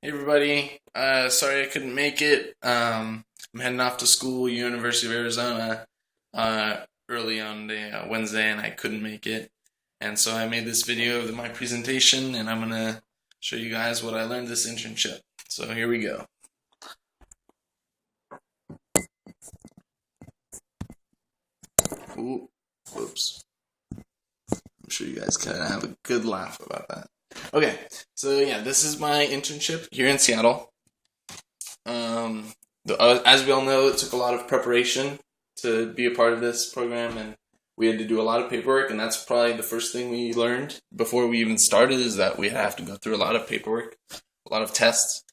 Hey everybody, sorry I couldn't make it. I'm heading off to school, University of Arizona, early on the Wednesday, and I couldn't make it. And so I made this video of my presentation, and I'm gonna show you guys what I learned this internship. So here we go. Ooh, whoops. I'm sure you guys can have a good laugh about that. Okay, so yeah, this is my internship here in Seattle. As we all know, it took a lot of preparation to be a part of this program, and we had to do a lot of paperwork, and that's probably the first thing we learned before we even started, is that we have to go through a lot of paperwork, a lot of tests,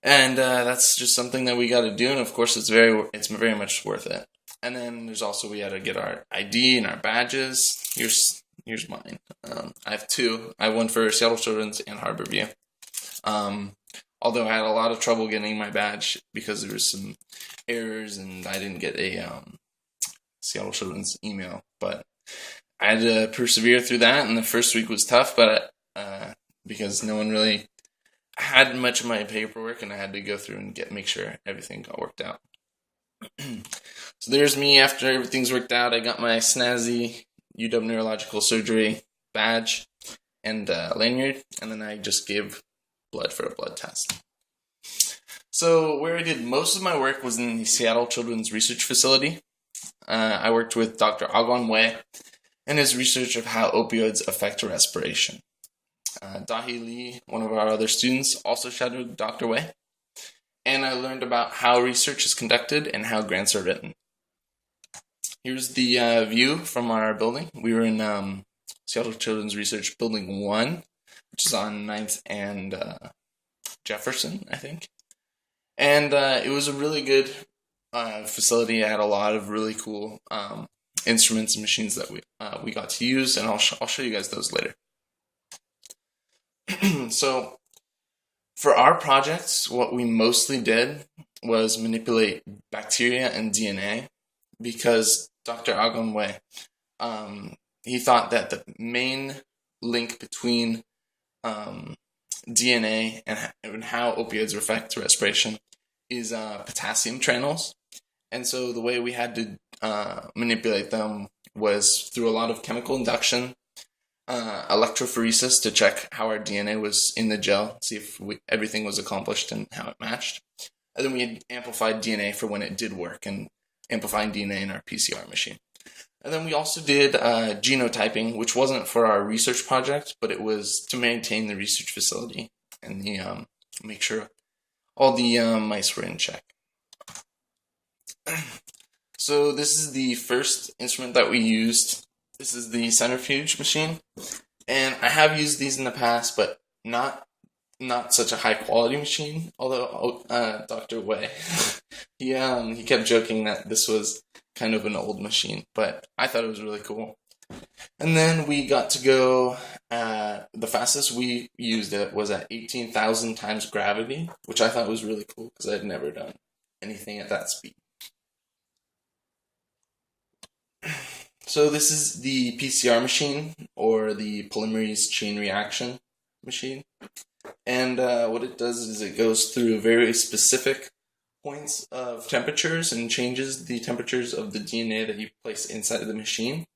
and that's just something that we got to do, and of course it's very much worth it. And then there's also, we had to get our ID and our badges. Here's mine. I have two. I have one for Seattle Children's and Harborview. Although I had a lot of trouble getting my badge because there was some errors and I didn't get a Seattle Children's email. But I had to persevere through that, and the first week was tough, but because no one really had much of my paperwork, and I had to go through and make sure everything got worked out. So there's me after everything's worked out. I got my snazzy UW Neurological Surgery badge and lanyard, and then I just gave blood for a blood test. So where I did most of my work was in the Seattle Children's Research Facility. I worked with Dr. Agwan Wei and his research of how opioids affect respiration. Dahi Lee, one of our other students, also shadowed Dr. Wei, and I learned about how research is conducted and how grants are written. Here's the view from our building. We were in Seattle Children's Research Building 1, which is on 9th and Jefferson, I think. And it was a really good facility. It had a lot of really cool instruments and machines that we got to use, and I'll show you guys those later. So for our projects, what we mostly did was manipulate bacteria and DNA, because Dr. Agwan Wei, he thought that the main link between DNA and how opioids affect respiration is potassium channels. And so the way we had to manipulate them was through a lot of chemical induction, electrophoresis to check how our DNA was in the gel, see if everything was accomplished and how it matched. And then we had amplified DNA for when it did work, and amplifying DNA in our PCR machine. And then we also did genotyping, which wasn't for our research project, but it was to maintain the research facility and make sure all the mice were in check. So this is the first instrument that we used. This is the centrifuge machine, and I have used these in the past, but not such a high quality machine. Although Dr. Wei, he kept joking that this was kind of an old machine, but I thought it was really cool. And then we got to go, the fastest we used it was at 18,000 times gravity, which I thought was really cool because I had never done anything at that speed. So this is the PCR machine, or the polymerase chain reaction machine. And what it does is it goes through very specific points of temperatures and changes the temperatures of the DNA that you place inside of the machine.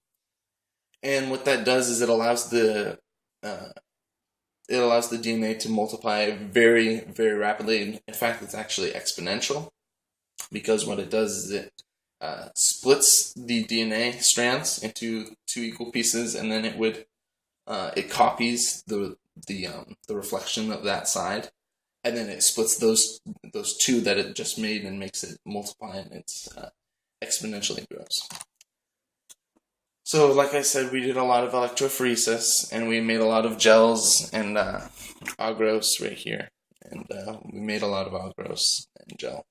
And what that does is it allows the DNA to multiply very, very rapidly. In fact, it's actually exponential, because what it does is it splits the DNA strands into two equal pieces, and then it copies the reflection of that side, and then it splits those two that it just made and makes it multiply, and it's exponentially grows. So like I said, we did a lot of electrophoresis, and we made a lot of gels and agarose right here, and we made a lot of agarose and gel.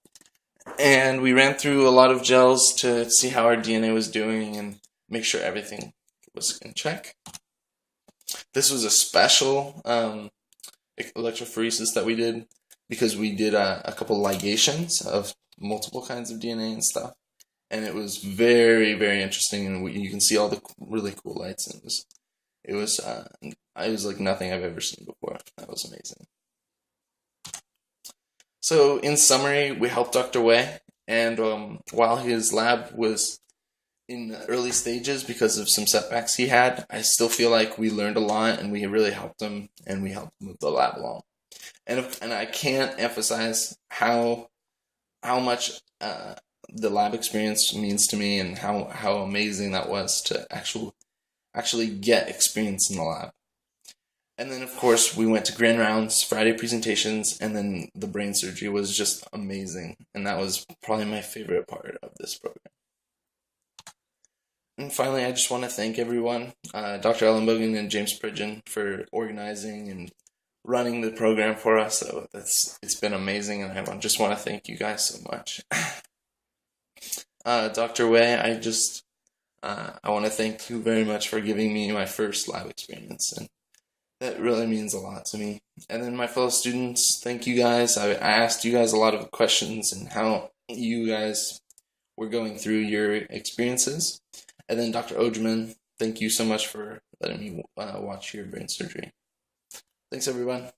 And we ran through a lot of gels to see how our DNA was doing and make sure everything was in check. This was a special electrophoresis that we did, because we did a couple ligations of multiple kinds of DNA and stuff. And it was very, very interesting, and you can see all the really cool lights. And it was like nothing I've ever seen before. That was amazing. So in summary, we helped Dr. Wei, and while his lab was in the early stages because of some setbacks he had, I still feel like we learned a lot and we really helped him and we helped move the lab along. And I can't emphasize how much the lab experience means to me and how amazing that was to actually get experience in the lab. And then, of course, we went to grand rounds, Friday presentations, and then the brain surgery was just amazing. And that was probably my favorite part of this program. And finally, I just want to thank everyone, Dr. Ellenbogen and James Pridgeon, for organizing and running the program for us. So it's been amazing, and I just want to thank you guys so much. Dr. Wei, I want to thank you very much for giving me my first lab experience, and that really means a lot to me. And then my fellow students, thank you guys. I asked you guys a lot of questions and how you guys were going through your experiences. And then Dr. Ogeman, thank you so much for letting me watch your brain surgery. Thanks, everyone.